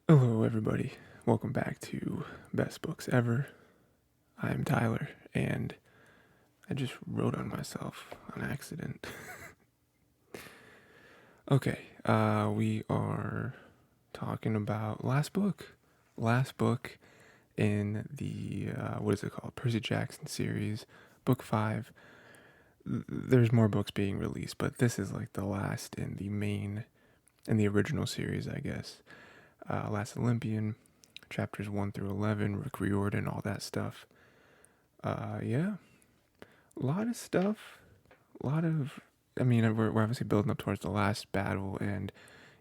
Hello, everybody. Welcome back to Best Books Ever. I am Tyler, and I just wrote on myself on accident. Okay, we are talking about last book in the what is it called? Percy Jackson series, book 5. There's more books being released, but this is like the last in the original series, I guess. Last Olympian, chapters 1 through 11, Rick Riordan, all that stuff. Yeah, a lot of stuff. A lot of. I mean, we're obviously building up towards the last battle, and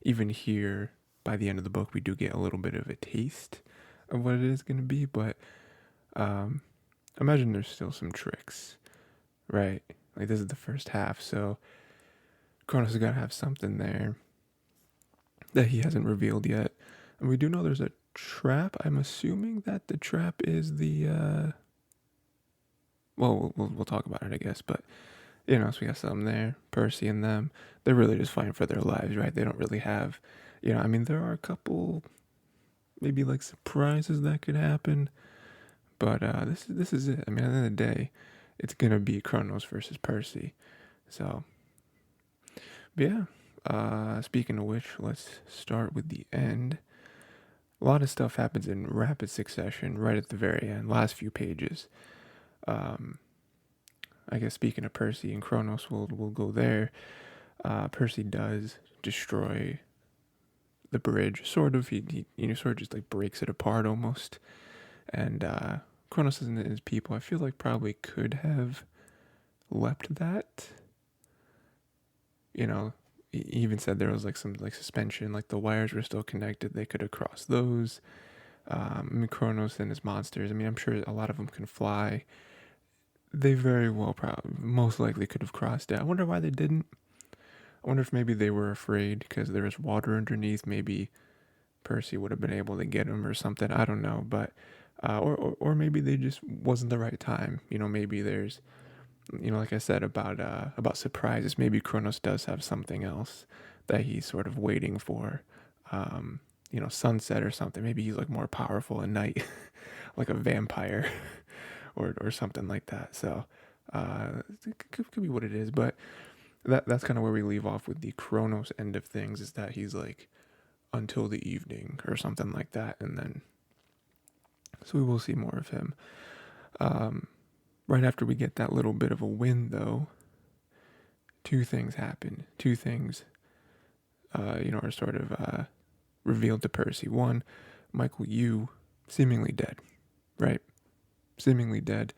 even here, by the end of the book, we do get a little bit of a taste of what it is going to be, but um, imagine there's still some tricks, right? Like, this is the first half, so Kronos has got to have something there that he hasn't revealed yet. And we do know there's a trap. I'm assuming that the trap is the we'll talk about it, I guess. But so we got some there. Percy and them, they're really just fighting for their lives, right? They don't really have, I mean, there are a couple maybe like surprises that could happen, but this is it. I mean, at the end of the day, it's gonna be Kronos versus Percy. So, but yeah. Speaking of which, let's start with the end. A lot of stuff happens in rapid succession right at the very end, last few pages. Um, I guess speaking of Percy and Kronos, we'll go there. Percy does destroy the bridge, sort of. He sort of just like breaks it apart almost. And Kronos and his people, I feel like probably could have leapt that. He even said there was like some like suspension, like the wires were still connected. They could have crossed those. I mean, Kronos and his monsters. I mean, I'm sure a lot of them can fly. They very well, most likely could have crossed it. I wonder why they didn't. I wonder if maybe they were afraid because there was water underneath. Maybe Percy would have been able to get him or something. I don't know, but or maybe they just wasn't the right time. Maybe there's, like I said about surprises. Maybe Kronos does have something else that he's sort of waiting for. Sunset or something. Maybe he's like more powerful at night, like a vampire, or something like that. So it could be what it is, but that's kind of where we leave off with the Kronos end of things. Is that he's like until the evening or something like that, and then so we will see more of him. Right after we get that little bit of a win, though, two things happen. Two things, are sort of revealed to Percy. One, Michael Yu seemingly dead, right? Seemingly dead.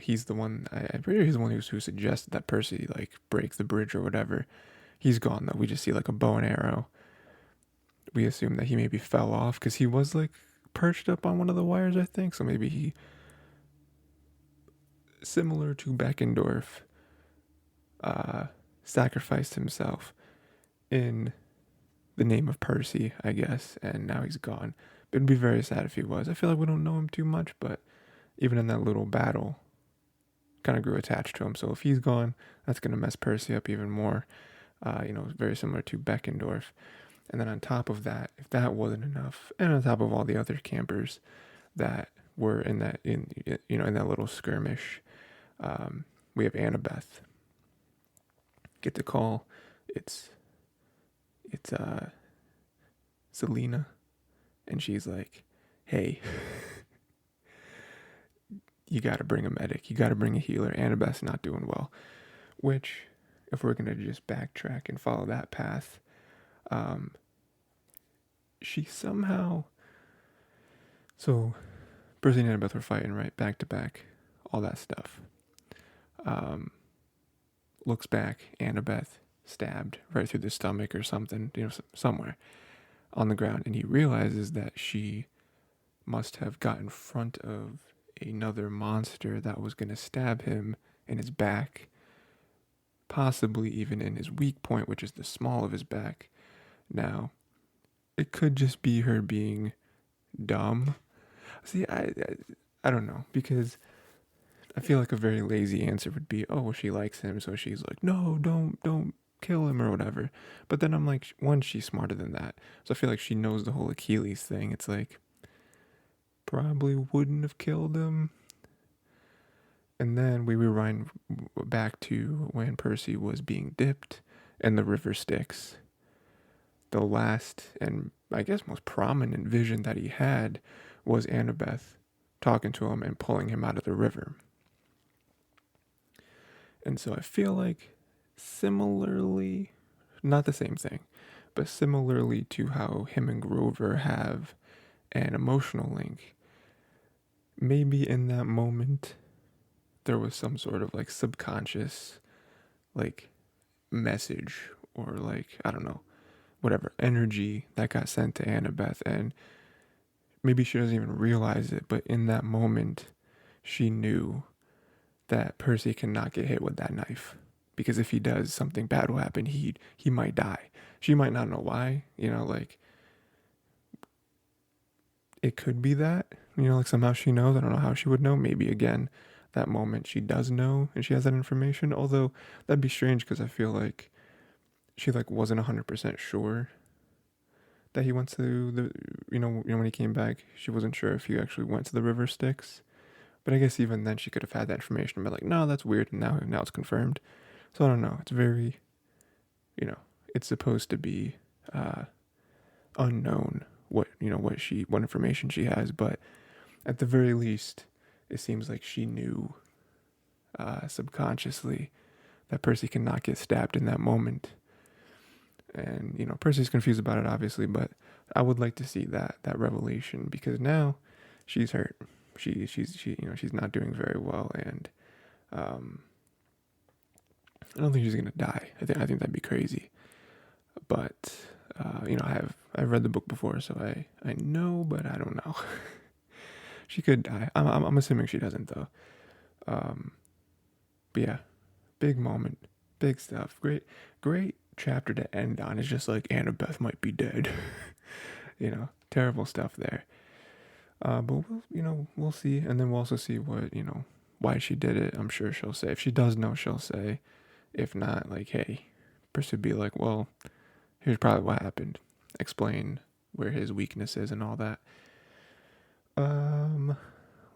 He's the one. I'm pretty sure he's the one who suggested that Percy like break the bridge or whatever. He's gone though. We just see like a bow and arrow. We assume that he maybe fell off because he was like perched up on one of the wires, I think. So maybe he, similar to Beckendorf, sacrificed himself in the name of Percy, I guess, and now he's gone. But it'd be very sad if he was. I feel like we don't know him too much, but even in that little battle, kind of grew attached to him. So if he's gone, that's going to mess Percy up even more. Very similar to Beckendorf. And then on top of that, if that wasn't enough, and on top of all the other campers that were in that little skirmish, we have Annabeth. Get the call. It's Selena, and she's like, "Hey, you got to bring a medic. You got to bring a healer. Annabeth's not doing well." Which, if we're gonna just backtrack and follow that path, she somehow. So, Percy and Annabeth were fighting right back to back, all that stuff. Looks back, Annabeth stabbed right through the stomach or something, somewhere on the ground, and he realizes that she must have got in front of another monster that was going to stab him in his back, possibly even in his weak point, which is the small of his back. Now, it could just be her being dumb. See, I don't know, because I feel like a very lazy answer would be, oh, well, she likes him, so she's like, no, don't kill him or whatever. But then I'm like, one, she's smarter than that. So I feel like she knows the whole Achilles thing. It's like, probably wouldn't have killed him. And then we rewind back to when Percy was being dipped in the river Styx. The last and I guess most prominent vision that he had was Annabeth talking to him and pulling him out of the river. And so I feel like similarly, not the same thing, but similarly to how him and Grover have an emotional link, maybe in that moment there was some sort of like subconscious like message or like, I don't know, whatever energy that got sent to Annabeth, and maybe she doesn't even realize it, but in that moment she knew that Percy cannot get hit with that knife, because if he does, something bad will happen. He might die. She might not know why, like it could be that, like somehow she knows. I don't know how she would know. Maybe again, that moment she does know and she has that information. Although that'd be strange because I feel like she like wasn't 100% sure that he went to the, when he came back, she wasn't sure if he actually went to the river Styx. But I guess even then she could have had that information and been like, no, that's weird, and now it's confirmed. So I don't know. It's very, it's supposed to be unknown what information she has, but at the very least, it seems like she knew subconsciously that Percy cannot get stabbed in that moment. And Percy's confused about it, obviously, but I would like to see that revelation, because now she's hurt. She's not doing very well, and I don't think she's gonna die. I think that'd be crazy. But I've read the book before, so I know, but I don't know. She could die. I'm assuming she doesn't though. But yeah, big moment, big stuff. Great chapter to end on. It's just like Annabeth might be dead. Terrible stuff there. But we'll see, and then we'll also see what why she did it. I'm sure she'll say. If she does know, she'll say. If not, like, hey, Percy would be like, well, here's probably what happened. Explain where his weakness is and all that.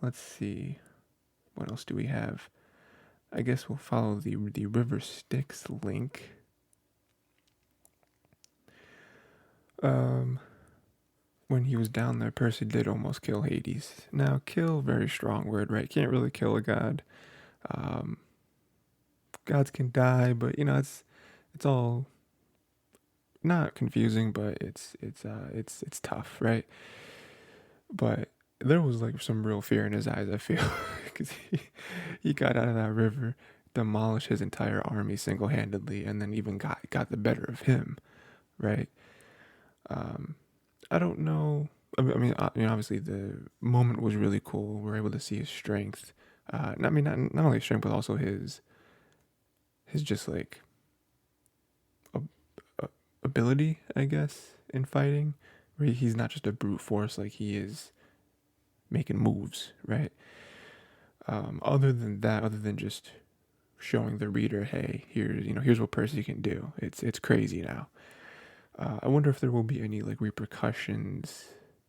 Let's see. What else do we have? I guess we'll follow the River Styx link. When he was down there, Percy did almost kill Hades. Now, kill, very strong word, right? Can't really kill a god. Gods can die, but it's all not confusing, but it's tough, right? But there was like some real fear in his eyes, I feel, because he got out of that river, demolished his entire army single-handedly, and then even got the better of him, right? I don't know. I mean, obviously the moment was really cool. We're able to see his strength. Not only his strength, but also his just like ability, I guess, in fighting. Where he's not just a brute force, like he is making moves, right? Other than that, other than just showing the reader, hey, here's what Percy can do. It's crazy now. I wonder if there will be any like repercussions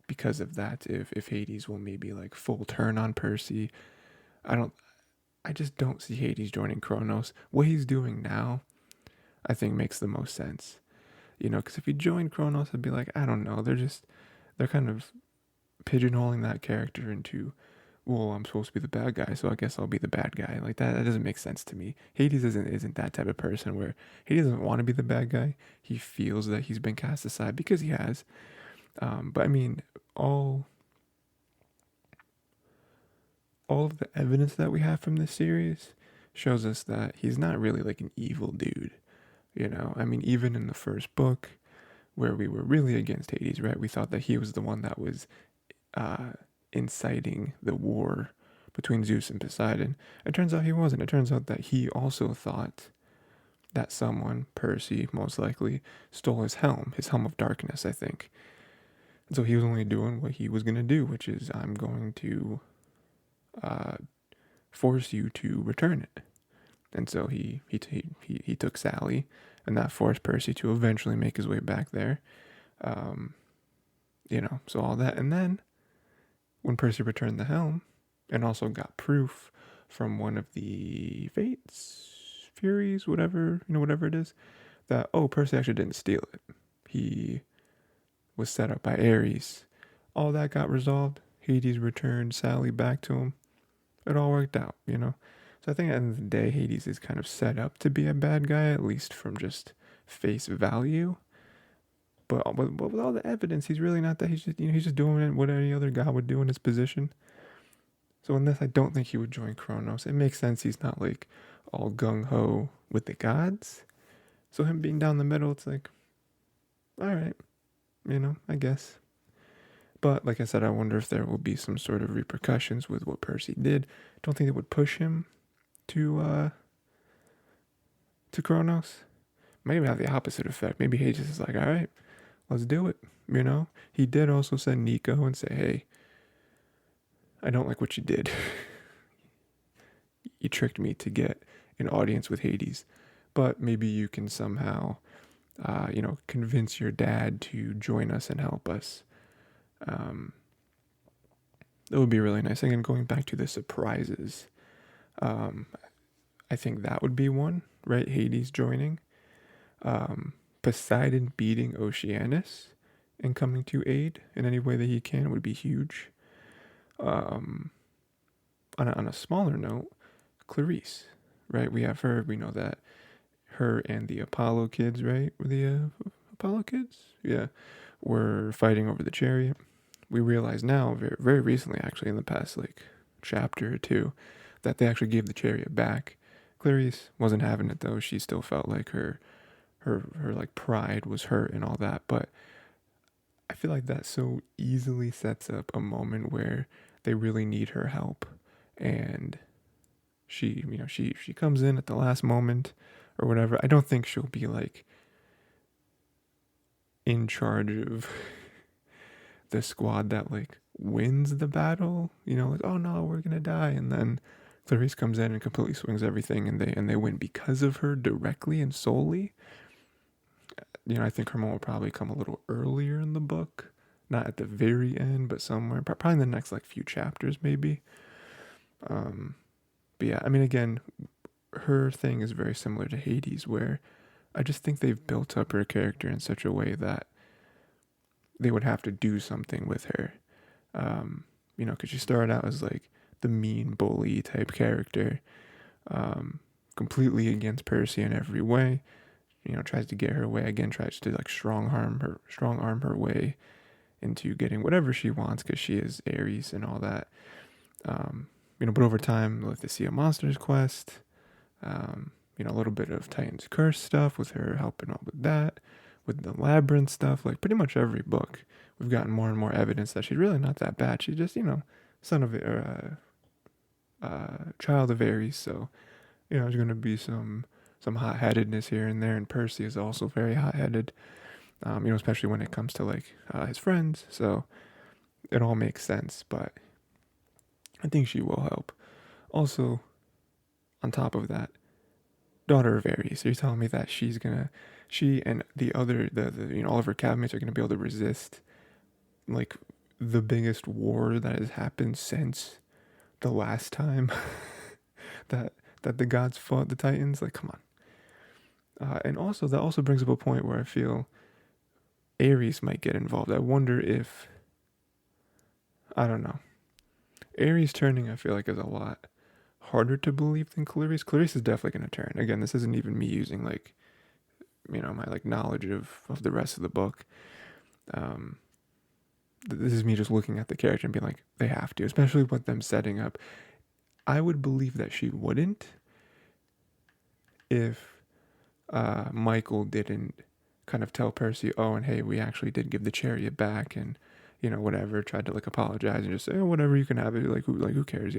because of that. If Hades will maybe like full turn on Percy. I just don't see Hades joining Kronos. What he's doing now, I think makes the most sense. Because if he joined Kronos, I'd be like, I don't know. They're kind of pigeonholing that character into, well, I'm supposed to be the bad guy, so I guess I'll be the bad guy. Like that doesn't make sense to me. Hades isn't that type of person where he doesn't want to be the bad guy. He feels that he's been cast aside because he has. But I mean, all of the evidence that we have from this series shows us that he's not really like an evil dude. I mean, even in the first book, where we were really against Hades, right? We thought that he was the one that was inciting the war between Zeus and Poseidon. It turns out he wasn't. It turns out that he also thought that someone, Percy most likely, stole his helm of darkness, I think. And so he was only doing what he was going to do, which is, I'm going to force you to return it. And so he took Sally, and that forced Percy to eventually make his way back there. Um, so all that. And then when Percy returned the helm and also got proof from one of the Fates, Furies, whatever it is, that, oh, Percy actually didn't steal it. He was set up by Ares. All that got resolved. Hades returned Sally back to him. It all worked out. So I think at the end of the day, Hades is kind of set up to be a bad guy, at least from just face value. But with all the evidence, he's really not that. He's just doing what any other god would do in his position. So in this, I don't think he would join Kronos. It makes sense he's not like all gung ho with the gods. So him being down the middle, it's like, all right, I guess. But like I said, I wonder if there will be some sort of repercussions with what Percy did. Don't think it would push him to Kronos. Might even have the opposite effect. Maybe Hades is like, all right, let's do it. He did also send Nico and say, hey, I don't like what you did. You tricked me to get an audience with Hades, but maybe you can somehow, convince your dad to join us and help us. That would be really nice. Again, going back to the surprises, I think that would be one, right? Hades joining. Poseidon beating Oceanus and coming to aid in any way that he can would be huge. On a smaller note, Clarice, right? We have her. We know that her and the Apollo kids, right? Were the Apollo kids? Yeah. Were fighting over the chariot. We realize now, very, very recently, actually, in the past, chapter or two, that they actually gave the chariot back. Clarice wasn't having it, though. She still felt like her pride was hurt and all that. But I feel like that so easily sets up a moment where they really need her help. And she comes in at the last moment or whatever. I don't think she'll be in charge of the squad that wins the battle, oh no, we're gonna die, and then Clarice comes in and completely swings everything, and they win because of her directly and solely. I think her moment will probably come a little earlier in the book, not at the very end, but somewhere, probably in the next few chapters maybe. But yeah, I mean, again, her thing is very similar to Hades, where I just think they've built up her character in such a way that they would have to do something with her. Because she started out as the mean bully type character, completely against Percy in every way. Tries to get her way again, tries to strong arm her way into getting whatever she wants because she is Ares and all that. But over time, with the Sea of Monsters quest, a little bit of Titan's Curse stuff with her helping out with that, with the Labyrinth stuff, pretty much every book, we've gotten more and more evidence that she's really not that bad. She's just, son of child of Ares. So, there's going to be some hot-headedness here and there, and Percy is also very hot-headed, especially when it comes to his friends. So it all makes sense, but I think she will help. Also, on top of that, daughter of Ares. So you're telling me that she and the other, all of her cabinets are gonna be able to resist the biggest war that has happened since the last time that the gods fought the Titans. Come on. And also that also brings up a point where I feel Ares might get involved. I wonder if, I don't know. Ares turning, I feel is a lot harder to believe than Clarice. Clarice is definitely going to turn. Again, this isn't even me using my knowledge of the rest of the book. This is me just looking at the character and being they have to, especially with them setting up. I would believe that she wouldn't if Michael didn't kind of tell Percy, oh, and hey, we actually did give the chariot back, and whatever, tried to apologize and just say, oh, whatever, you can have it, who cares,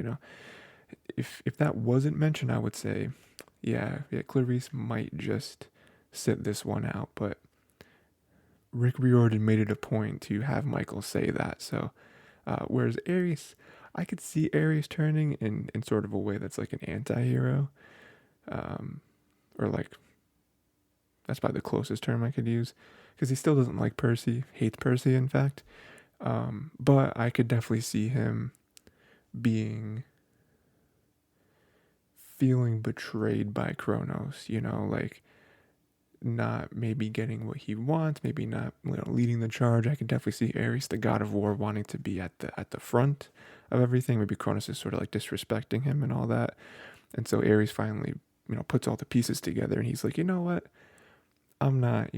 If that wasn't mentioned, I would say, yeah, Clarice might just sit this one out, but Rick Riordan made it a point to have Michael say that. So, whereas Ares, I could see Ares turning in sort of a way that's an anti-hero. um, or like that's probably the closest term I could use, because he still doesn't like Percy, hates Percy, in fact. But I could definitely see him being feeling betrayed by Kronos, like not maybe getting what he wants, maybe not leading the charge. I could definitely see Ares, the god of war, wanting to be at the front of everything. Maybe Kronos is sort of like disrespecting him and all that. And so Ares finally, puts all the pieces together and he's like, you know what? I'm not,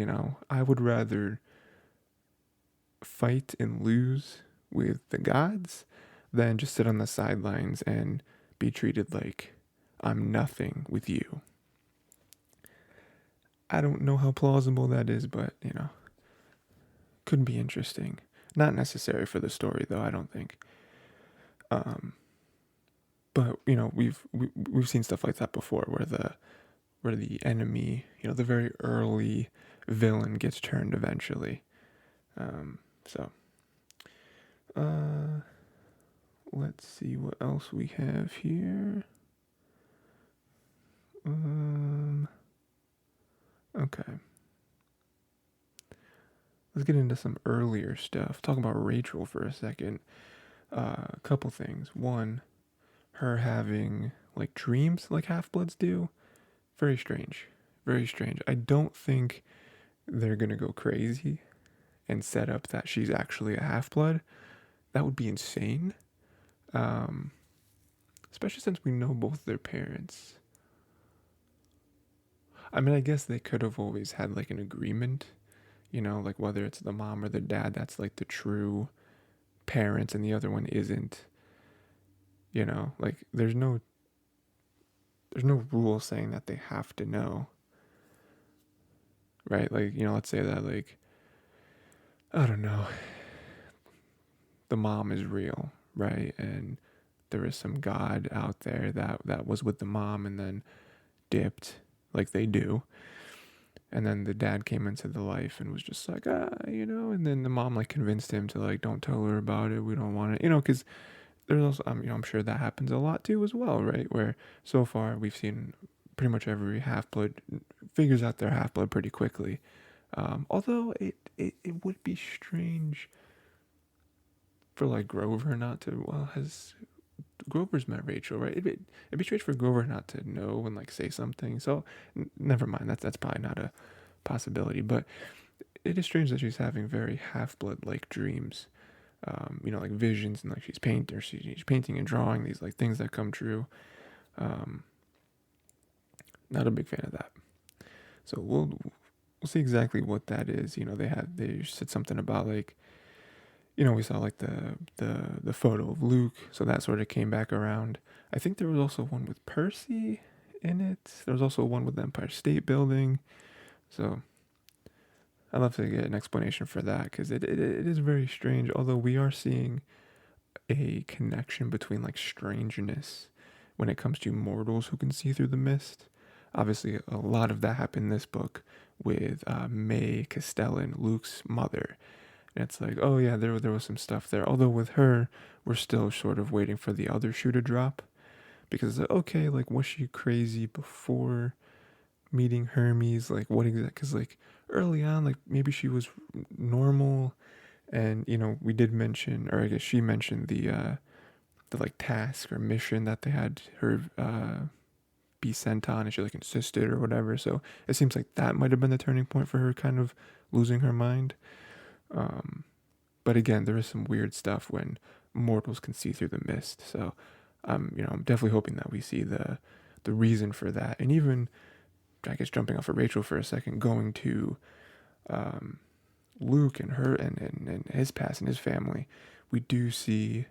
I would rather fight and lose with the gods than just sit on the sidelines and be treated like I'm nothing with you. I don't know how plausible that is, but, could be interesting. Not necessary for the story, though, I don't think. But we've seen stuff like that before, where the enemy, the very early villain gets turned eventually. So, let's see what else we have here. Okay. Let's get into some earlier stuff. Talk about Rachel for a second. A couple things. One, her having like dreams like half-bloods do. Very strange. Very strange. I don't think they're gonna go crazy and set up that she's actually a half-blood. That would be insane. Especially since we know both their parents. I mean, I guess they could have always had like an agreement, like whether it's the mom or the dad, that's like the true parents and the other one isn't. Like there's no rule saying that they have to know. Right? Like, let's say that like I don't know, the mom is real, right? And there is some god out there that was with the mom and then dipped like they do. And then the dad came into the life and was just like, and then the mom like convinced him to like, don't tell her about it. We don't want it, because there's also, I'm sure that happens a lot too as well, right? Where so far we've seen pretty much every half-blood figures out their half-blood pretty quickly. Although it would be strange for like Grover not to, has Grover's met Rachel, right? It'd be strange for Grover not to know and like say something. So never mind. That's probably not a possibility. But it is strange that she's having very half-blood like dreams, like visions and like she's painting and drawing these like things that come true. Not a big fan of that. So we'll see exactly what that is. They said something about like, we saw like the photo of Luke, so that sort of came back around. I think there was also one with Percy in it. There was also one with the Empire State Building. So I'd love to get an explanation for that, because it is very strange, although we are seeing a connection between like strangeness when it comes to mortals who can see through the mist. Obviously, a lot of that happened in this book with May Castellan, Luke's mother. And it's like, oh yeah, there was some stuff there. Although with her, we're still sort of waiting for the other shoe to drop. Because it's like, okay, like, was she crazy before meeting Hermes? Like, what exactly? Because, like, early on, like, maybe she was normal. And, we did mention, or I guess she mentioned the like, task or mission that they had her be sent on. And she, like, insisted or whatever. So it seems like that might have been the turning point for her kind of losing her mind. But again, there is some weird stuff when mortals can see through the mist. So, I'm definitely hoping that we see the reason for that. And even, I guess, jumping off of Rachel for a second, going to Luke and her and his past and his family, we do see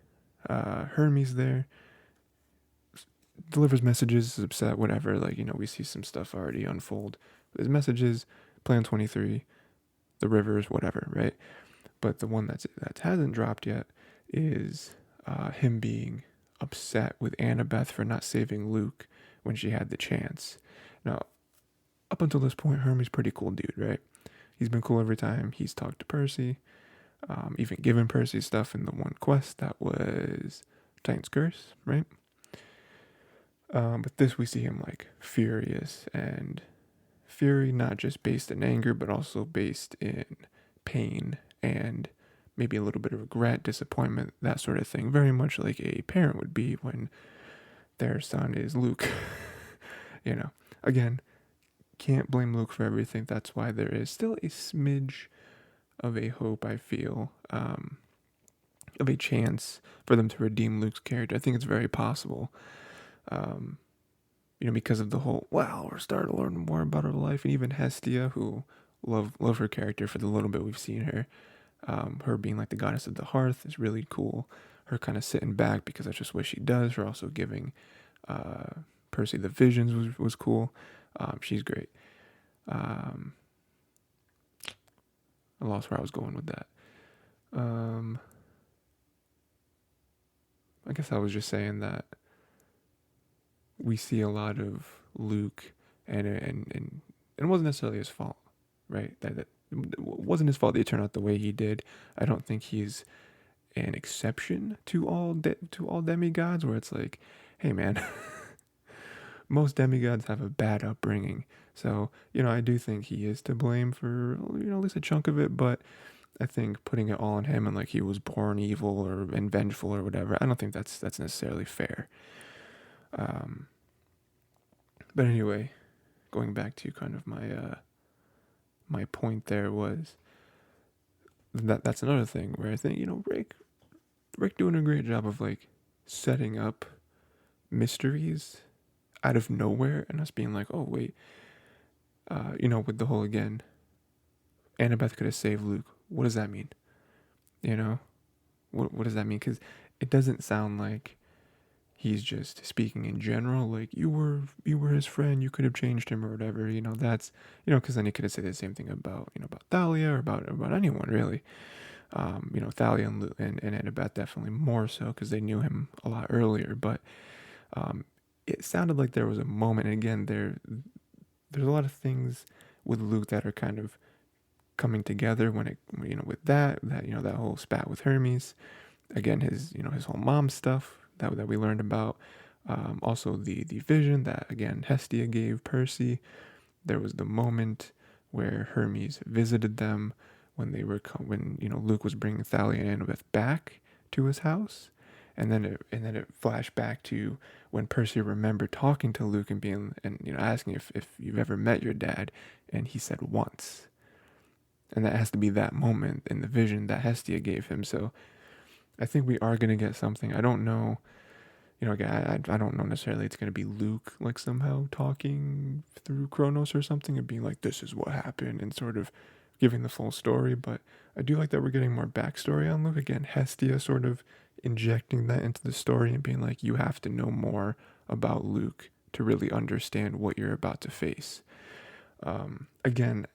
Hermes there, delivers messages, is upset, whatever. Like, we see some stuff already unfold. His messages, Plan 23, the rivers, whatever, right? But the one that hasn't dropped yet is him being upset with Annabeth for not saving Luke when she had the chance. Now, up until this point, Hermes pretty cool dude, right? He's been cool every time he's talked to Percy, even given Percy stuff in the one quest that was Titan's Curse, right? But this we see him like furious, and fury not just based in anger, but also based in pain and maybe a little bit of regret, disappointment, that sort of thing. Very much like a parent would be when their son is Luke. you know, again, can't blame Luke for everything. That's why there is still a smidge of a hope, I feel, of a chance for them to redeem Luke's character. I think it's very possible. Um, because of the whole, wow, we're starting to learn more about her life. And even Hestia, who love her character for the little bit we've seen her. Her being like the goddess of the hearth is really cool. Her kind of sitting back because that's just what she does. Her also giving Percy the visions was cool. She's great. I lost where I was going with that. I guess I was just saying that we see a lot of Luke, and it wasn't necessarily his fault, right? That it wasn't his fault that he turned out the way he did. I don't think he's an exception to all demigods, where it's like, hey man, most demigods have a bad upbringing. So I do think he is to blame for at least a chunk of it, but I think putting it all on him and like he was born evil and vengeful or whatever, I don't think that's necessarily fair. But anyway, going back to kind of my point there was that's another thing where I think Rick doing a great job of like setting up mysteries out of nowhere and us being like, oh wait, with the whole again, Annabeth could have saved Luke. What does that mean? What does that mean? Because it doesn't sound like he's just speaking in general, like you were his friend, you could have changed him or whatever. That's because then he could have said the same thing about about Thalia or about anyone really. Thalia and Annabeth definitely more so because they knew him a lot earlier. But it sounded like there was a moment, and again, there's a lot of things with Luke that are kind of coming together when it with that whole spat with Hermes, again his whole mom stuff that we learned about, also the vision that again Hestia gave Percy. There was the moment where Hermes visited them when Luke was bringing Thalia and Annabeth back to his house, and then it flashed back to when Percy remembered talking to Luke and being asking if you've ever met your dad, and he said once, and that has to be that moment in the vision that Hestia gave him. So I think we are gonna get something. I don't know. Again, I don't know necessarily it's going to be Luke like somehow talking through Kronos or something and being like, this is what happened and sort of giving the full story. But I do like that we're getting more backstory on Luke. Again, Hestia sort of injecting that into the story and being like, you have to know more about Luke to really understand what you're about to face. Again,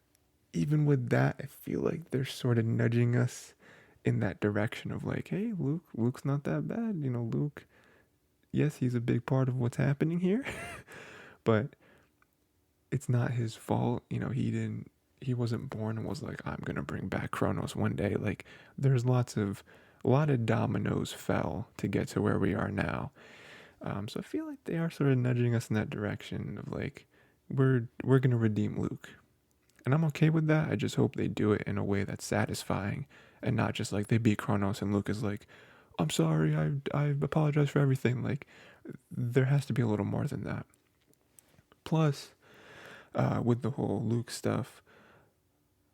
even with that, I feel like they're sort of nudging us in that direction of like, hey, Luke's not that bad. Luke, yes, he's a big part of what's happening here, but it's not his fault. He wasn't born and was like, I'm going to bring back Kronos one day. Like there's a lot of dominoes fell to get to where we are now. So I feel like they are sort of nudging us in that direction of like, we're going to redeem Luke. And I'm okay with that. I just hope they do it in a way that's satisfying and not just like they beat Kronos and Luke is like, I'm sorry, I apologize for everything. Like, there has to be a little more than that. Plus, with the whole Luke stuff,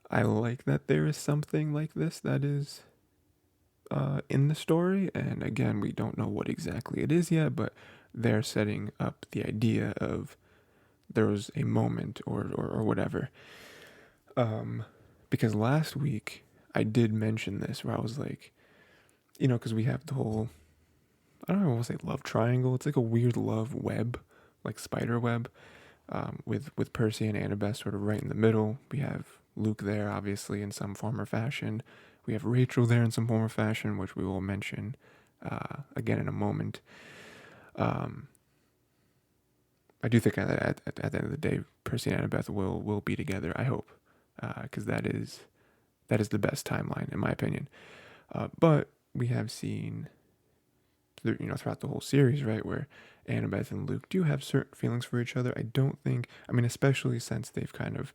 I like that there is something like this that is in the story. And again, we don't know what exactly it is yet, but they're setting up the idea of there was a moment or whatever. Because last week, I did mention this where I was like, because we have the whole, I don't know, I want to say love triangle. It's like a weird love web, like spider web, with Percy and Annabeth sort of right in the middle. We have Luke there, obviously, in some form or fashion. We have Rachel there in some form or fashion, which we will mention again in a moment. I do think at the end of the day, Percy and Annabeth will be together, I hope, because that is the best timeline, in my opinion. But we have seen throughout the whole series, right, where Annabeth and Luke do have certain feelings for each other. I don't think, I mean, especially since they've kind of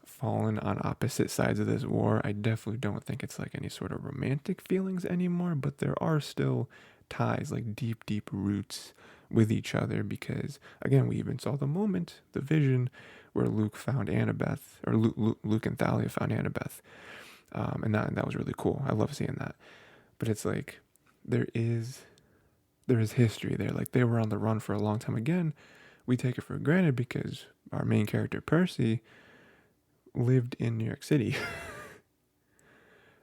fallen on opposite sides of this war, I definitely don't think it's like any sort of romantic feelings anymore, but there are still ties, like deep, deep roots with each other because, again, we even saw the vision where Luke found Annabeth, or Luke and Thalia found Annabeth. And that was really cool. I love seeing that. But it's like, there is history there. Like, they were on the run for a long time. Again, we take it for granted because our main character, Percy, lived in New York City.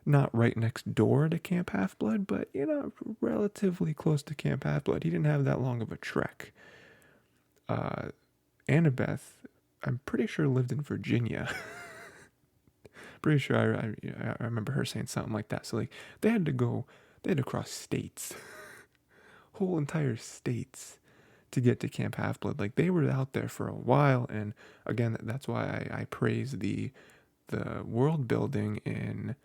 Not right next door to Camp Half-Blood, but, relatively close to Camp Half-Blood. He didn't have that long of a trek. Annabeth, I'm pretty sure, lived in Virginia. Pretty sure I remember her saying something like that. So, like, they had to cross states. Whole entire states to get to Camp Half-Blood. Like, they were out there for a while, and again, that's why I praise the world building in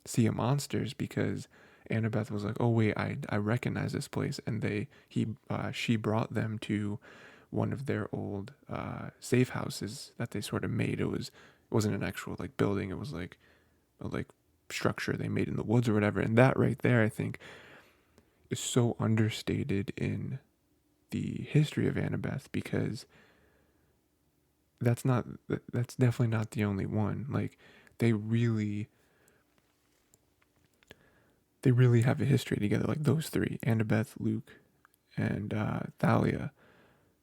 Sea of Monsters, because Annabeth was like, oh wait, I recognize this place, and she brought them to one of their old safe houses that they sort of made. It wasn't an actual like building, it was like a like structure they made in the woods or whatever. And that right there, I think, is so understated in the history of Annabeth, because that's definitely not the only one. Like, they really have a history together, like those three, Annabeth, Luke, and Thalia.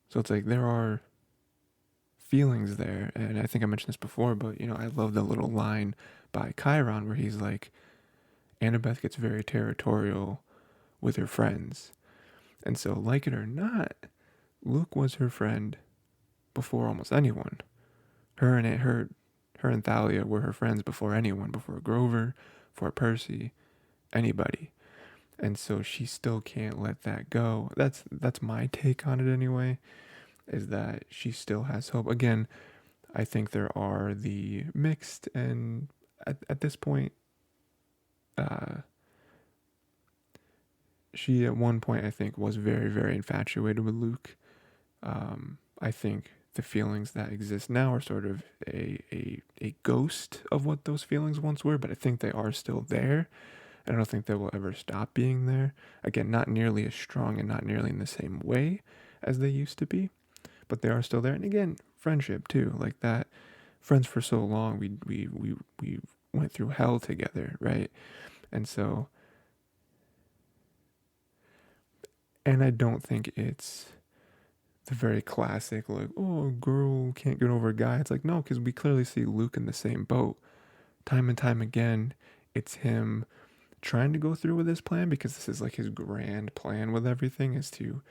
So it's like there are feelings there, and I think I mentioned this before, but I love the little line by Chiron where he's like, Annabeth gets very territorial with her friends. And so, like it or not, Luke was her friend before almost anyone. Her and Thalia were her friends before anyone, before Grover, before Percy, anybody. And so she still can't let that go. That's my take on it anyway, is that she still has hope. Again, I think there are the mixed, and at this point, she at one point, I think, was very, very infatuated with Luke. I think the feelings that exist now are sort of a ghost of what those feelings once were, but I think they are still there. I don't think they will ever stop being there. Again, not nearly as strong and not nearly in the same way as they used to be, but they are still there. And again, friendship too, like that. Friends for so long, we went through hell together, right? And so, and I don't think it's the very classic, like, oh, a girl can't get over a guy. It's like, no, because we clearly see Luke in the same boat. Time and time again, it's him trying to go through with his plan, because this is like his grand plan with everything, is to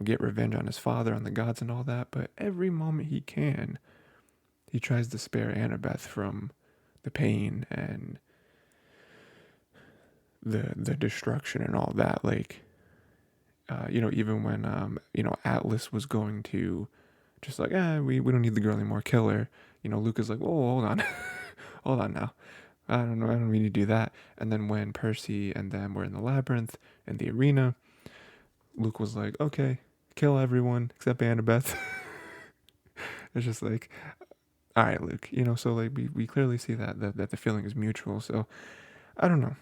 get revenge on his father, on the gods and all that. But every moment he can, he tries to spare Annabeth from the pain and the destruction and all that. Like, even when Atlas was going to just like, we don't need the girl anymore, kill her. Luke is like, oh, hold on, hold on now. I don't know, I don't mean to do that. And then when Percy and them were in the labyrinth in the arena, Luke was like, okay, kill everyone except Annabeth. It's just like, all right, Luke. So like we clearly see that the feeling is mutual. So I don't know.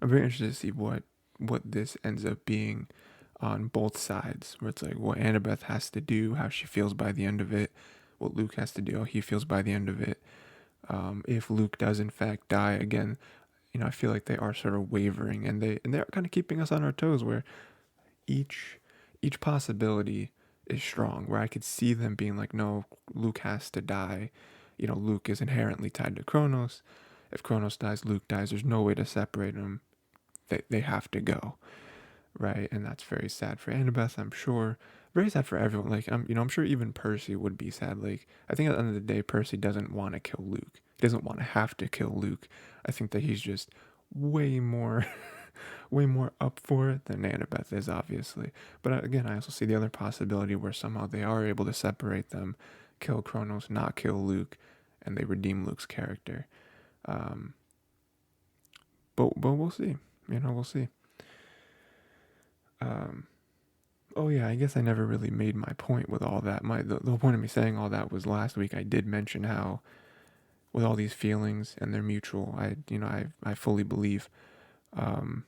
I'm very interested to see what this ends up being on both sides, where it's like what Annabeth has to do, how she feels by the end of it, what Luke has to do, how he feels by the end of it. If Luke does in fact die again, I feel like they are sort of wavering, and they're kind of keeping us on our toes, where each possibility is strong, where I could see them being like, no, Luke has to die. Luke is inherently tied to Kronos. If Kronos dies, Luke dies. There's no way to separate them. They have to go, right? And that's very sad for Annabeth, I'm sure. Very sad for everyone. Like, I'm sure even Percy would be sad. Like, I think at the end of the day, Percy doesn't want to kill Luke. He doesn't want to have to kill Luke. I think that he's just way more way more up for it than Annabeth is, obviously. But again, I also see the other possibility where somehow they are able to separate them, kill Kronos, not kill Luke, and they redeem Luke's character. But we'll see. We'll see. Um, oh yeah, I guess I never really made my point with all that. The whole point of me saying all that was last week I did mention how with all these feelings and they're mutual, I fully believe um,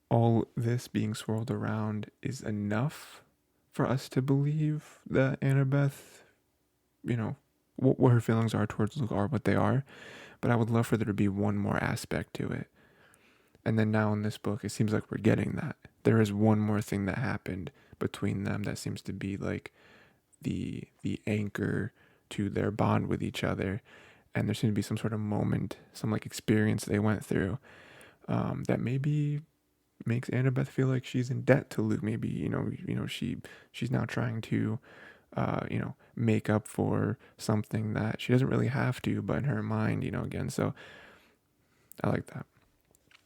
all this being swirled around is enough for us to believe that Annabeth, what her feelings are towards Luke are what they are. But I would love for there to be one more aspect to it. And then now in this book, it seems like we're getting that. There is one more thing that happened between them that seems to be like the anchor to their bond with each other. And there seems to be some sort of moment, some like experience they went through that maybe makes Annabeth feel like she's in debt to Luke. Maybe she's now trying to make up for something that she doesn't really have to, but in her mind, again. So I like that.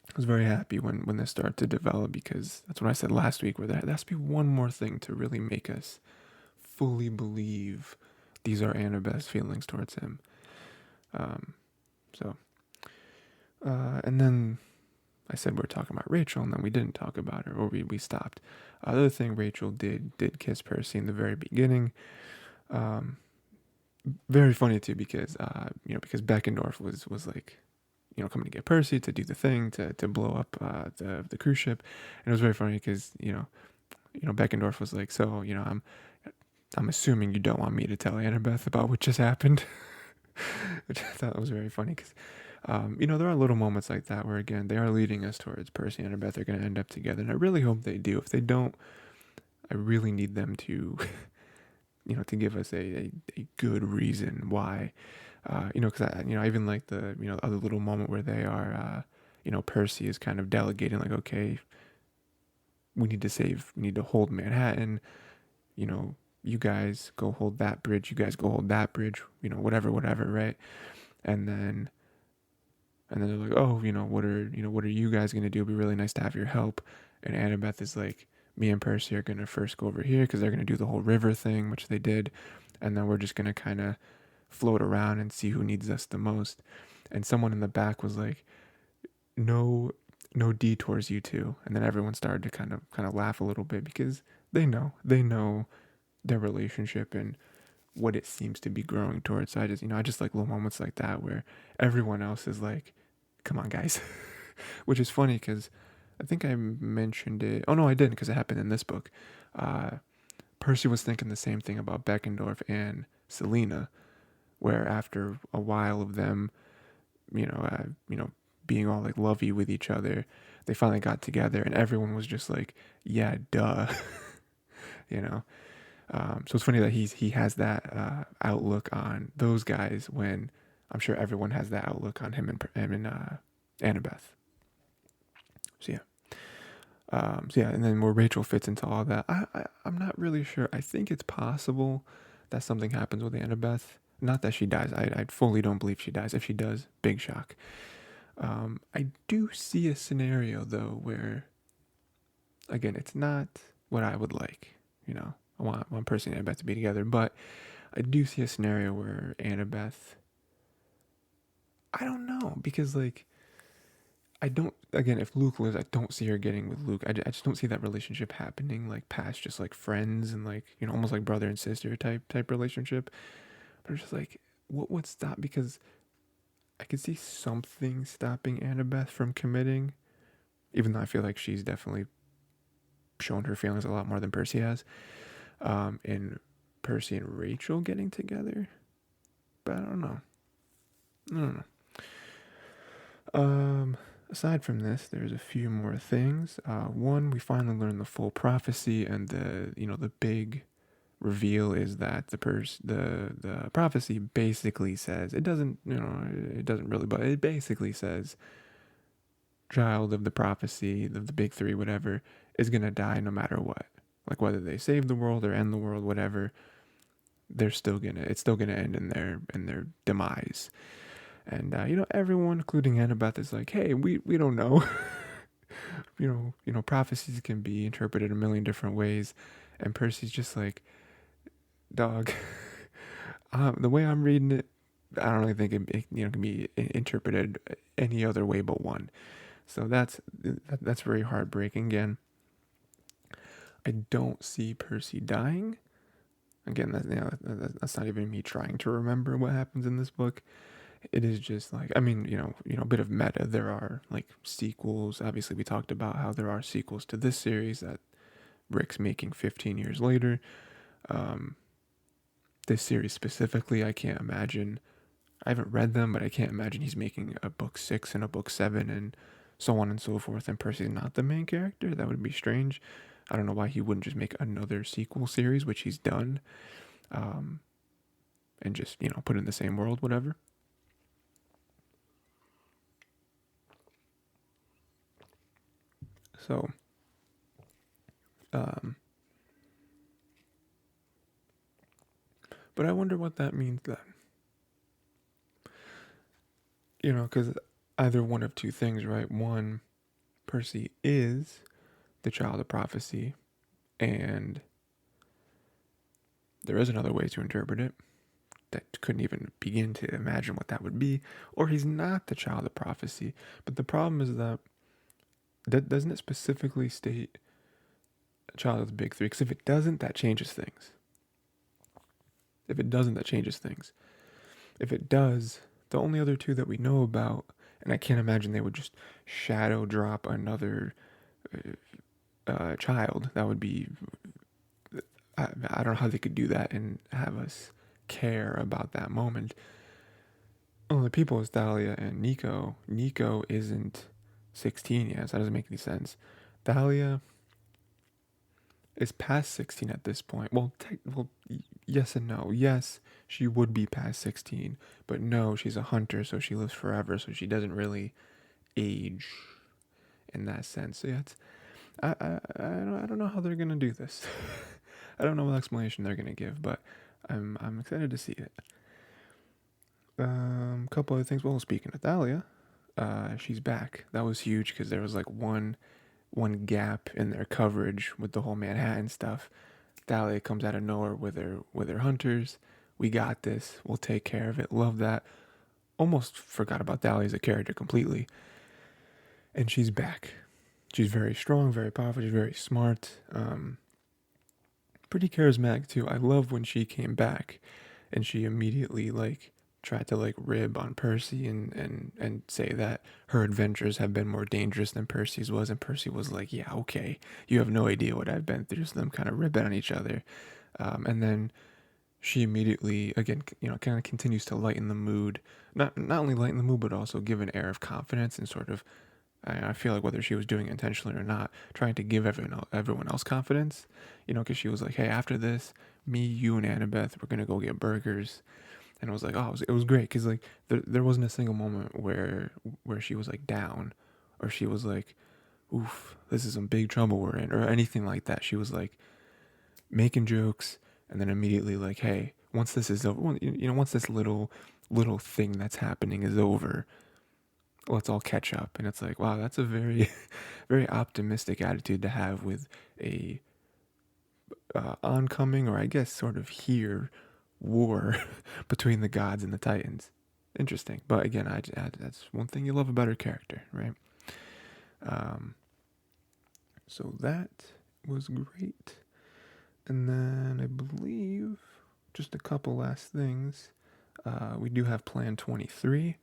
I was very happy when this started to develop because that's what I said last week, where there has to be one more thing to really make us fully believe these are Annabeth's feelings towards him. Um, so, and then I said we were talking about Rachel, and then we didn't talk about her, or we stopped. The other thing Rachel did kiss Percy in the very beginning. Very funny too because because Beckendorf was like coming to get Percy to do the thing to blow up the cruise ship, and it was very funny because Beckendorf was like, so I'm assuming you don't want me to tell Annabeth about what just happened, which I thought was very funny because there are little moments like that where again they are leading us towards Percy and Annabeth are going to end up together, and I really hope they do. If they don't, I really need them to to give us a good reason why. Because I even like the other little moment where they are, Percy is kind of delegating like, okay, we need to hold Manhattan. You guys go hold that bridge. You guys go hold that bridge. Whatever, right? And then they're like, oh, what are you guys gonna do? It'd be really nice to have your help. And Annabeth is like, me and Percy are gonna first go over here because they're gonna do the whole river thing, which they did, and then we're just gonna kind of float around and see who needs us the most. And someone in the back was like, no detours, you two. And then everyone started to kind of laugh a little bit because they know their relationship and what it seems to be growing towards. So I just like little moments like that where everyone else is like, come on guys. Which is funny because I think I mentioned it. Oh no, I didn't, because it happened in this book. Percy was thinking the same thing about Beckendorf and Selena, where after a while of them, being all like lovey with each other, they finally got together, and everyone was just like, "Yeah, duh," you know. So it's funny that he has that outlook on those guys when I'm sure everyone has that outlook on him and Annabeth. So yeah. And then where Rachel fits into all that, I'm not really sure. I think it's possible that something happens with Annabeth. Not that she dies. I fully don't believe she dies. If she does, big shock. I do see a scenario though where, again, it's not what I would like. I want one person and Annabeth to be together, but I do see a scenario where Annabeth. I don't know because like I don't, again, if Luke lives, I don't see her getting with Luke. I just don't see that relationship happening like past just like friends and like, almost like brother and sister type relationship. But it's just like, what would stop? Because I could see something stopping Annabeth from committing, even though I feel like she's definitely shown her feelings a lot more than Percy has. And Percy and Rachel getting together. But I don't know. I don't know. Aside from this, there's a few more things. One, we finally learned the full prophecy, and the big reveal is that the prophecy basically says it doesn't really, but it basically says child of the prophecy, the big three, whatever, is gonna die no matter what. Like whether they save the world or end the world, whatever, it's still gonna end in their demise. And everyone, including Annabeth, is like, hey, we don't know. Prophecies can be interpreted a million different ways, and Percy's just like, dog. The way I'm reading it, I don't really think it can be interpreted any other way but one. So that's very heartbreaking. Again, I don't see Percy dying. Again, that's not even me trying to remember what happens in this book. It is just like, I mean, a bit of meta. There are like sequels. Obviously, we talked about how there are sequels to this series that Rick's making 15 years later. Um, this series specifically, I can't imagine. I haven't read them, but I can't imagine he's making a book 6 and a book 7 and so on and so forth. And Percy's not the main character. That would be strange. I don't know why he wouldn't just make another sequel series, which he's done, um, and just put it in the same world, whatever. So, um, but I wonder what that means then. Because either one of two things, right? One, Percy is the child of prophecy, and there is another way to interpret it that couldn't even begin to imagine what that would be, or he's not the child of prophecy. But the problem is that doesn't it specifically state a child of the big three? Because if it doesn't, that changes things. If it doesn't, that changes things. If it does, the only other two that we know about, and I can't imagine they would just shadow drop another child. That would be, I don't know how they could do that and have us care about that moment. Oh, the people is Thalia and Nico. Nico isn't 16 yet, so that doesn't make any sense. Thalia is past 16 at this point. Well, yes and no. Yes, she would be past 16, but no, she's a hunter, so she lives forever, so she doesn't really age in that sense. So yeah, I don't know how they're gonna do this. I don't know what explanation they're gonna give, but I'm excited to see it. Couple other things. Well, speaking of Thalia, she's back. That was huge because there was like one gap in their coverage with the whole Manhattan stuff. Thalia comes out of nowhere with her hunters. We got this. We'll take care of it. Love that. Almost forgot about Thalia as a character completely. And she's back. She's very strong, very powerful. She's very smart. Pretty charismatic too. I love when she came back, and she immediately tried to rib on Percy and say that her adventures have been more dangerous than Percy's was, and Percy was like, yeah, okay, you have no idea what I've been through. So them kind of ribbing on each other, and then she immediately again kind of continues to lighten the mood, not only lighten the mood but also give an air of confidence and sort of, I feel like whether she was doing it intentionally or not, trying to give everyone else confidence, because she was like, hey, after this, me, you, and Annabeth, we're gonna go get burgers. And I was like, oh, it was great because there wasn't a single moment where she was like down, or she was like, oof, this is some big trouble we're in, or anything like that. She was like making jokes, and then immediately like, hey, once this is over, once this little thing that's happening is over, let's all catch up. And it's like, wow, that's a very very optimistic attitude to have with a oncoming, or I guess sort of here, war between the gods and the titans. Interesting, but again, that's one thing you love about her character, right? So that was great. And then I believe just a couple last things. We do have Plan 23.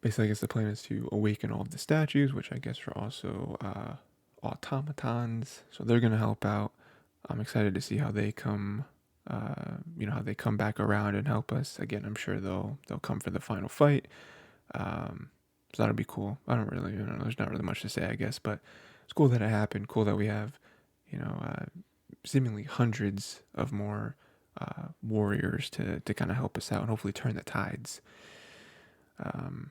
Basically, I guess the plan is to awaken all of the statues, which I guess are also automatons. So they're going to help out. I'm excited to see how they come, how they come back around and help us. Again, I'm sure they'll come for the final fight. So that'll be cool. I don't really, there's not really much to say, I guess, but it's cool that it happened. Cool that we have, seemingly hundreds of more warriors to kind of help us out and hopefully turn the tides. And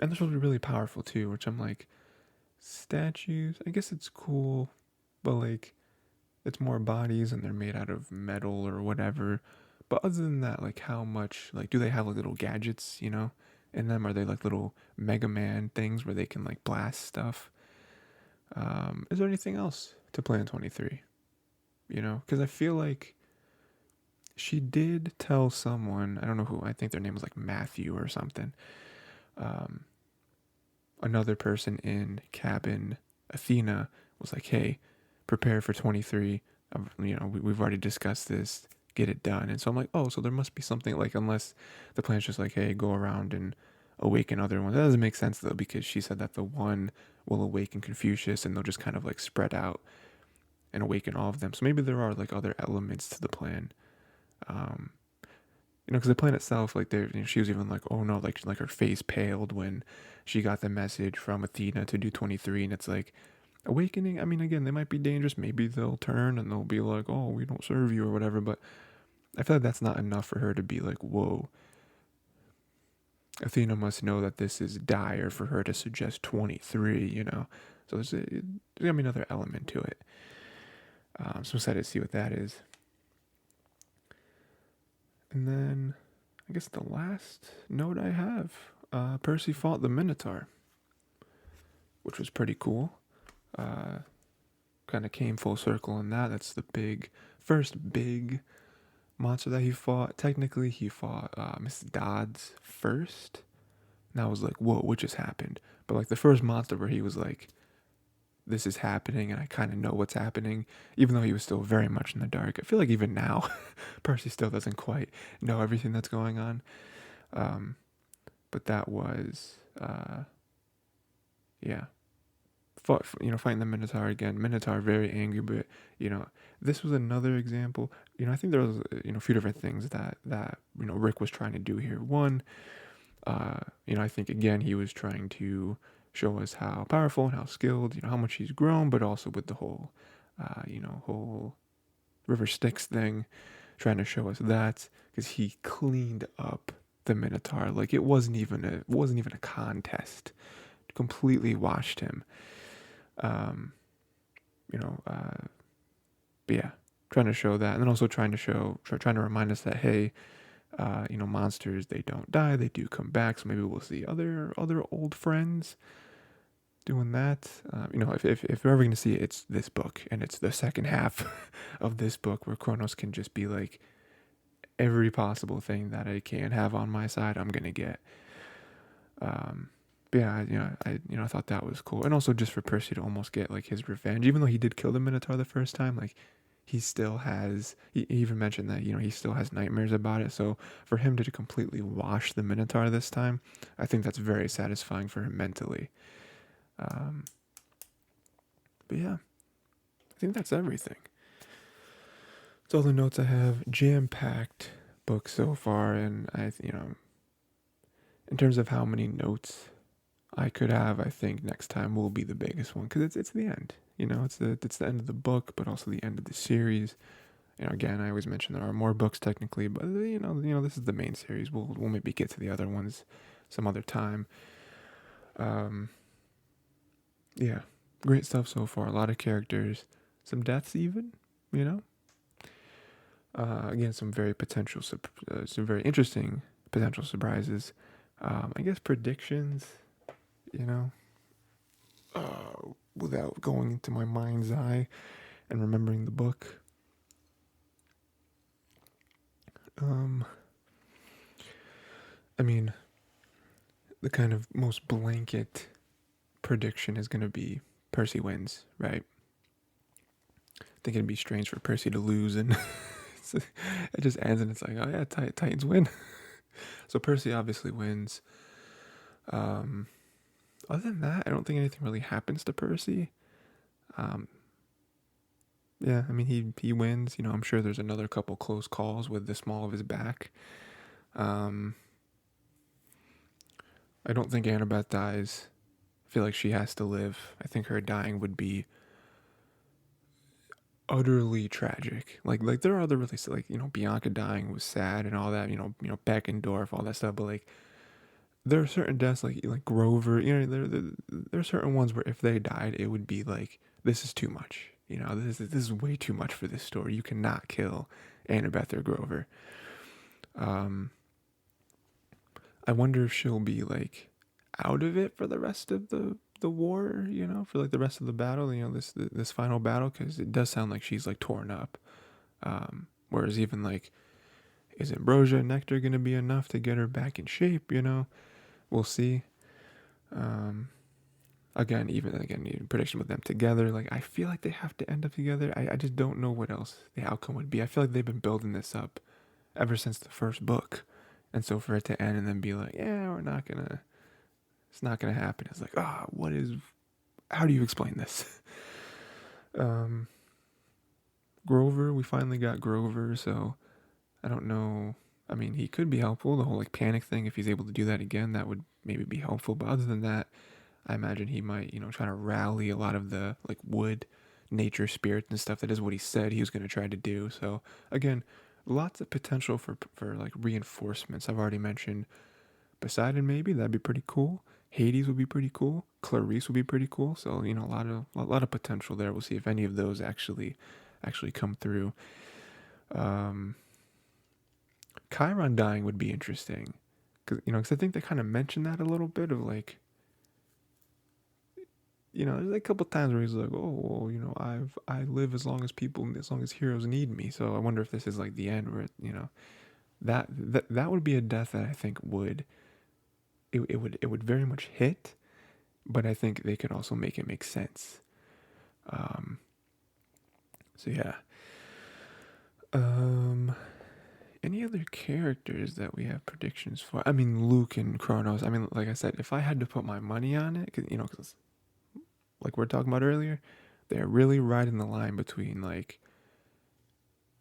this will be really powerful too, which I'm like, statues, I guess it's cool, but it's more bodies and they're made out of metal or whatever. But other than that, how much, do they have little gadgets, in them? Are they little Mega Man things where they can blast stuff? Is there anything else to Plan 23? Because I feel like she did tell someone, I don't know who, I think their name was Matthew or something, another person in cabin Athena was like, hey, prepare for 23. We've already discussed this. Get it done. And so I'm like, oh, so there must be something, like, unless the plan's just like, hey, go around and awaken other ones. That doesn't make sense though, because she said that the one will awaken Confucius and they'll just kind of like spread out and awaken all of them. So maybe there are like other elements to the plan. Um, because the plan itself, like, she was even like, oh no, like her face paled when she got the message from Athena to do 23, and it's like, awakening. I mean, again, they might be dangerous. Maybe they'll turn and they'll be like, oh, we don't serve you or whatever. But I feel like that's not enough for her to be like, whoa. Athena must know that this is dire for her to suggest 23. So there's gonna be another element to it. So I'm excited to see what that is. And then I guess the last note I have, Percy fought the Minotaur, which was pretty cool. Kind of came full circle in that. That's the first big monster that he fought. Technically, he fought Miss Dodds first. And I was like, whoa, what just happened? But like the first monster where he was like, this is happening and I kind of know what's happening, even though he was still very much in the dark. I feel like even now, Percy still doesn't quite know everything that's going on. But that was, yeah. Fighting the Minotaur again. Minotaur very angry, but this was another example. I think there was a few different things that Rick was trying to do here. One, I think again he was trying to show us how powerful and how skilled, how much he's grown, but also with the whole, whole River Styx thing, trying to show us that, because he cleaned up the Minotaur. Like it wasn't even a contest. Completely washed him. But yeah, trying to show that, and then also trying to remind us that, hey, monsters, they don't die, they do come back. So maybe we'll see other old friends doing that. If we're ever going to see it, it's this book, and it's the second half of this book where Kronos can just be like, every possible thing that I can have on my side, I'm gonna get. But yeah, I thought that was cool, and also just for Percy to almost get like his revenge, even though he did kill the Minotaur the first time, like he still has. He even mentioned that he still has nightmares about it. So for him to completely wash the Minotaur this time, I think that's very satisfying for him mentally. But yeah, I think that's everything. That's all the notes I have. Jam-packed book so far, and in terms of how many notes I could have, I think next time will be the biggest one, because it's the end. It's the end of the book, but also the end of the series. Again, I always mention there are more books technically, but this is the main series. We'll maybe get to the other ones some other time. Yeah, great stuff so far. A lot of characters, some deaths even. Again, some very interesting potential surprises. I guess predictions. Without going into my mind's eye and remembering the book. I mean, the kind of most blanket prediction is going to be Percy wins, right? I think it'd be strange for Percy to lose, and it just ends, and it's like, oh yeah, Titans win. So Percy obviously wins. Other than that, I don't think anything really happens to Percy. Yeah, I mean, he wins. I'm sure there's another couple close calls with the small of his back. I don't think Annabeth dies. I feel like she has to live. I think her dying would be utterly tragic. Like there are other really, like, Bianca dying was sad and all that. Beckendorf, all that stuff. But like, there are certain deaths like Grover. There are certain ones where if they died, it would be like, this is too much. This is way too much for this story. You cannot kill Annabeth or Grover. I wonder if she'll be like out of it for the rest of the war, for like the rest of the battle, this final battle, because it does sound like she's like torn up. Whereas even like, is Ambrosia and Nectar going to be enough to get her back in shape? We'll see. Even prediction with them together. Like I feel like they have to end up together. I just don't know what else the outcome would be. I feel like they've been building this up ever since the first book, and so for it to end and then be like, yeah, it's not gonna happen. It's like, what is? How do you explain this? um, Grover, we finally got Grover, so I don't know. I mean, he could be helpful. The whole like panic thing, if he's able to do that again, that would maybe be helpful. But other than that, I imagine he might, try to rally a lot of the like wood, nature spirits and stuff. That is what he said he was going to try to do. So again, lots of potential for like reinforcements. I've already mentioned Poseidon. Maybe that'd be pretty cool. Hades would be pretty cool. Clarice would be pretty cool. So a lot of potential there. We'll see if any of those actually come through. Um, Chiron dying would be interesting, because I think they kind of mentioned that a little bit of like, there's like a couple times where he's like, oh, well, I live as long as heroes need me. So I wonder if this is like the end where, that would be a death that I think it would very much hit, but I think they could also make it make sense. Um, so yeah. Any other characters that we have predictions for? I mean, Luke and Kronos. I mean, like I said, if I had to put my money on it, because like we are talking about earlier, they're really riding the line between like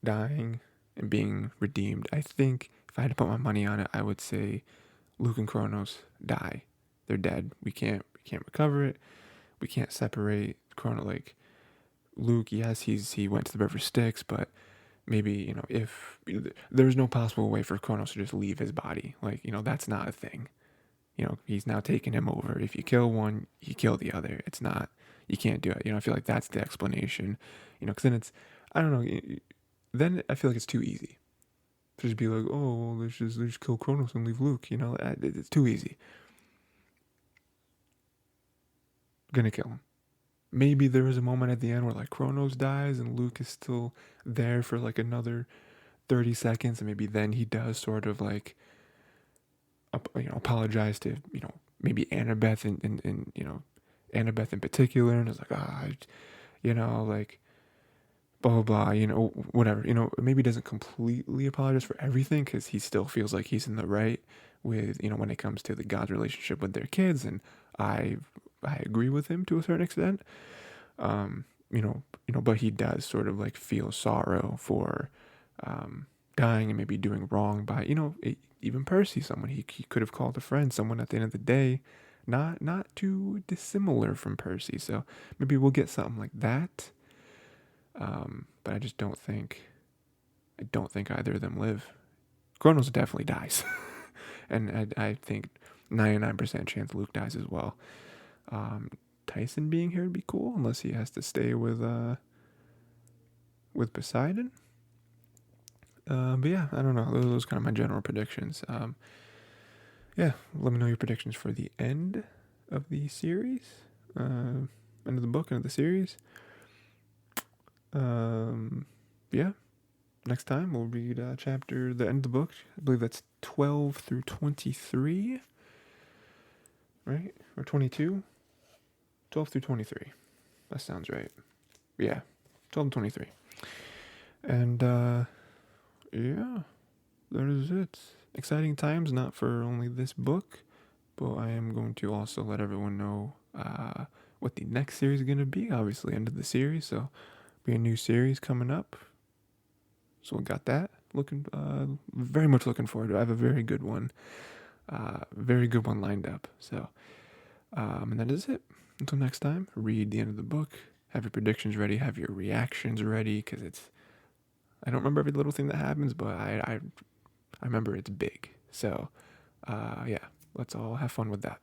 dying and being redeemed. I think if I had to put my money on it, I would say Luke and Kronos die. They're dead. We can't recover it. We can't separate Kronos. Like Luke, yes, he went to the river Styx, but maybe if there's no possible way for Kronos to just leave his body, like that's not a thing. He's now taking him over. If you kill one, you kill the other. It's not, you can't do it. I feel like that's the explanation, because then it's, I don't know, then I feel like it's too easy to just be like, oh, well, let's just kill Kronos and leave Luke. It's too easy. Gonna kill him. Maybe there is a moment at the end where like Kronos dies and Luke is still there for like another 30 seconds, and maybe then he does sort of like apologize to maybe Annabeth and Annabeth in particular, and it's like like blah blah blah, whatever, maybe doesn't completely apologize for everything because he still feels like he's in the right with when it comes to the God's relationship with their kids, and I agree with him to a certain extent. um but he does sort of like feel sorrow for dying and maybe doing wrong by even Percy, someone he could have called a friend, someone at the end of the day not too dissimilar from Percy. So maybe we'll get something like that. But I don't think either of them live. Kronos definitely dies. And I think 99% chance Luke dies as well. Tyson being here would be cool, unless he has to stay with Poseidon. But yeah, I don't know. Those are kind of my general predictions. Yeah, let me know your predictions for the end of the series, end of the book, end of the series. Yeah, next time we'll read the end of the book. I believe that's 12 through 23, right? Or 22? 12 through 23. That sounds right. Yeah, 12 to 23. And yeah, that is it. Exciting times, not for only this book, but I am going to also let everyone know what the next series is going to be. Obviously, end of the series, so be a new series coming up. So we got that. Very much looking forward to it. I have a very good one lined up. So, and that is it. Until next time, read the end of the book. Have your predictions ready. Have your reactions ready, because I don't remember every little thing that happens, but I remember it's big. So, yeah, let's all have fun with that.